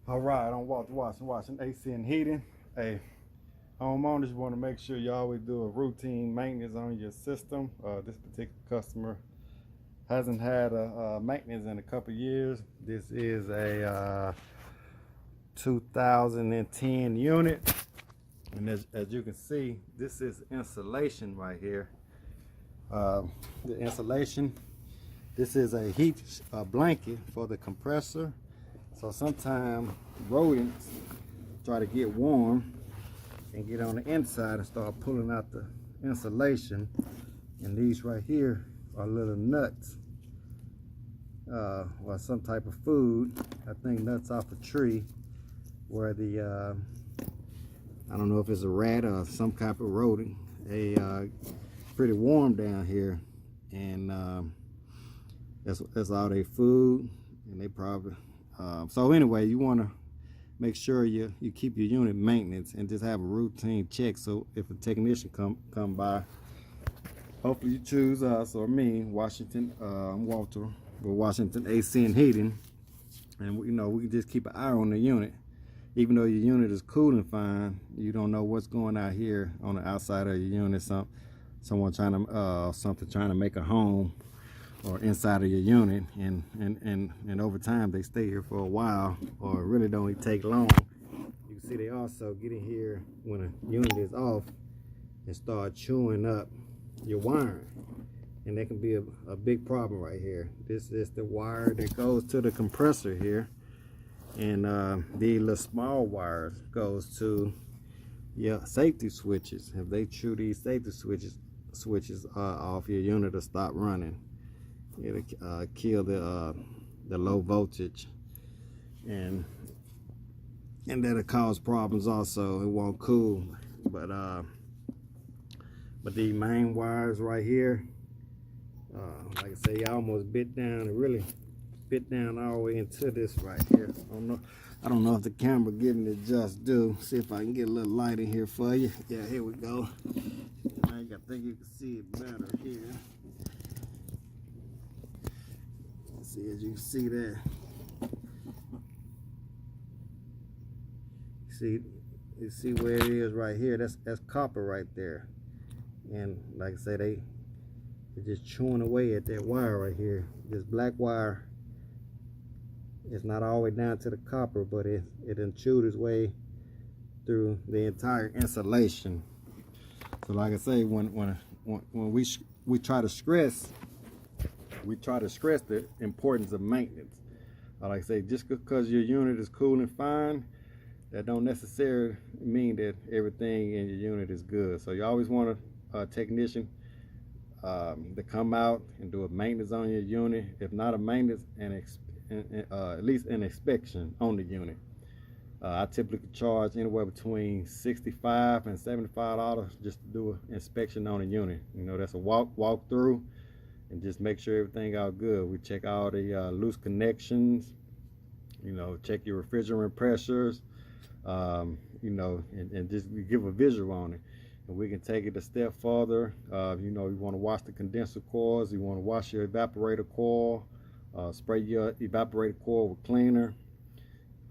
All right, I'm watching AC and heating. Hey, homeowners, you want to make sure you always do a routine maintenance on your system. This particular customer hasn't had a maintenance in a couple years. This is a 2010 unit, and as you can see, this is insulation right here. The insulation. This is a heat blanket for the compressor. So sometimes rodents try to get warm and get on the inside and start pulling out the insulation. And these right here are little nuts, or some type of food. I think nuts off a tree where the, I don't know if it's a rat or some type of rodent. Pretty warm down here, and that's all they food, and they probably, so anyway, you want to make sure you keep your unit maintenance and just have a routine check. So if a technician come by, hopefully you choose us or me, Walter with Washington AC and Heating, and we can just keep an eye on the unit. Even though your unit is cooling fine, you don't know what's going out here on the outside of your unit. Someone trying to make a home or inside of your unit, and over time they stay here for a while, or it really don't take long. You can see they also get in here when a unit is off and start chewing up your wiring, and that can be a big problem right here. This is the wire that goes to the compressor here, and these little small wires goes to your safety switches. If they chew these safety switches off, your unit will stop running. It'll kill the low voltage, and that'll cause problems also. It won't cool. But these main wires right here, like I say, you almost bit down and really bit down all the way into this right here. I don't know if the camera giving it just due. See if I can get a little light in here for you. Yeah, here we go. I think you can see it better here. See, as you can see there, you see where it is right here. That's copper right there, and like I say, they're just chewing away at that wire right here. This black wire, it's not all the way down to the copper, but it done chewed its way through the entire insulation. So like I say, when we try to stress the importance of maintenance. Like I say, just because your unit is cool and fine, that don't necessarily mean that everything in your unit is good. So you always want a technician to come out and do a maintenance on your unit. If not a maintenance, at least an inspection on the unit. I typically charge anywhere between $65 and $75 just to do an inspection on a unit. That's a walk through, and just make sure everything out good. We check all the loose connections, check your refrigerant pressures, and just we give a visual on it. And we can take it a step further. You want to wash the condenser coils, you want to wash your evaporator coil, spray your evaporator coil with cleaner.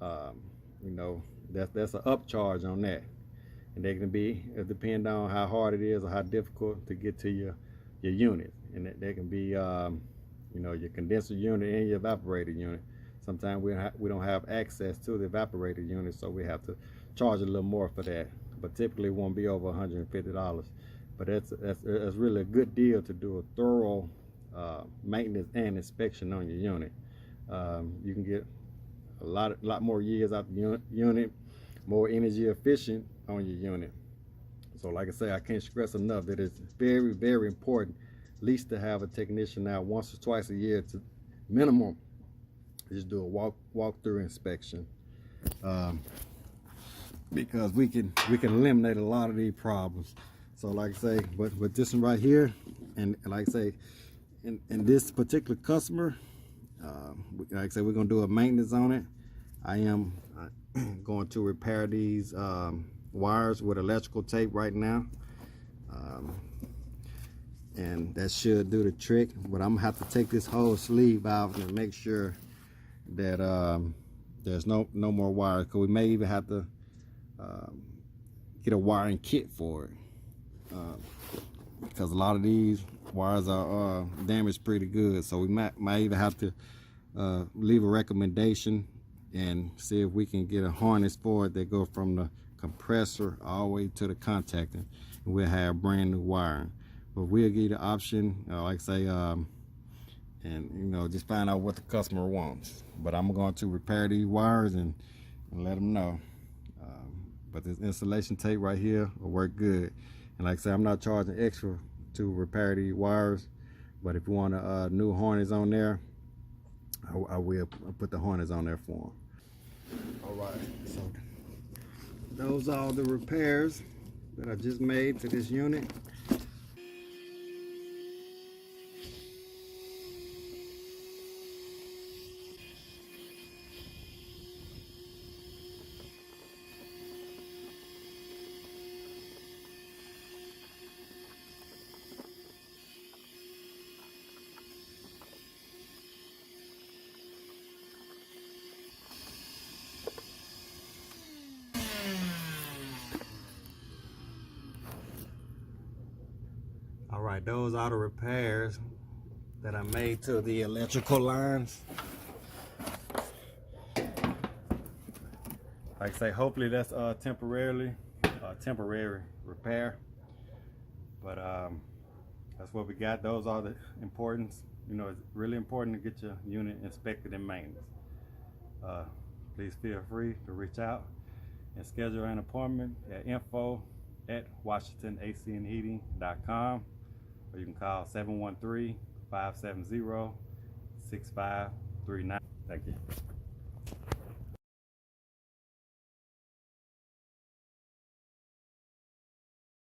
That's an upcharge on that. And they can be, depending on how hard it is or how difficult to get to your unit. And that can be, your condenser unit and your evaporator unit. Sometimes we don't have access to the evaporator unit, so we have to charge a little more for that. But typically it won't be over $150. But that's really a good deal to do a thorough maintenance and inspection on your unit. You can get a lot more years out the unit, more energy efficient on your unit. So like I say, I can't stress enough that it's very, very important at least to have a technician out once or twice a year to minimum just do a walk through inspection, because we can eliminate a lot of these problems. So like I say, but this one right here, and like I say, in this particular customer, like I said, we're gonna do a maintenance on it. I am going to repair these wires with electrical tape right now, and that should do the trick. But I'm gonna have to take this whole sleeve out and make sure that there's no more wires, because we may even have to get a wiring kit for it, because a lot of these wires are damaged pretty good. So we might even have to leave a recommendation and see if we can get a harness for it that go from the compressor all the way to the contactor, and we'll have brand new wiring. But we'll give you the option, like I say, and you know, just find out what the customer wants. But I'm going to repair these wires and let them know. But this installation tape right here will work good. And like I say, I'm not charging extra to repair these wires, but if you want a new harness on there, I will put the harness on there for them. All right, so those are all the repairs that I just made to this unit. All right, those are the repairs that I made to the electrical lines. Like I say, hopefully that's temporary repair. But that's what we got. Those are the importance. You know, it's really important to get your unit inspected and maintenance. Please feel free to reach out and schedule an appointment at info@washingtonacandheating.com, or you can call 713-570-6539. Thank you.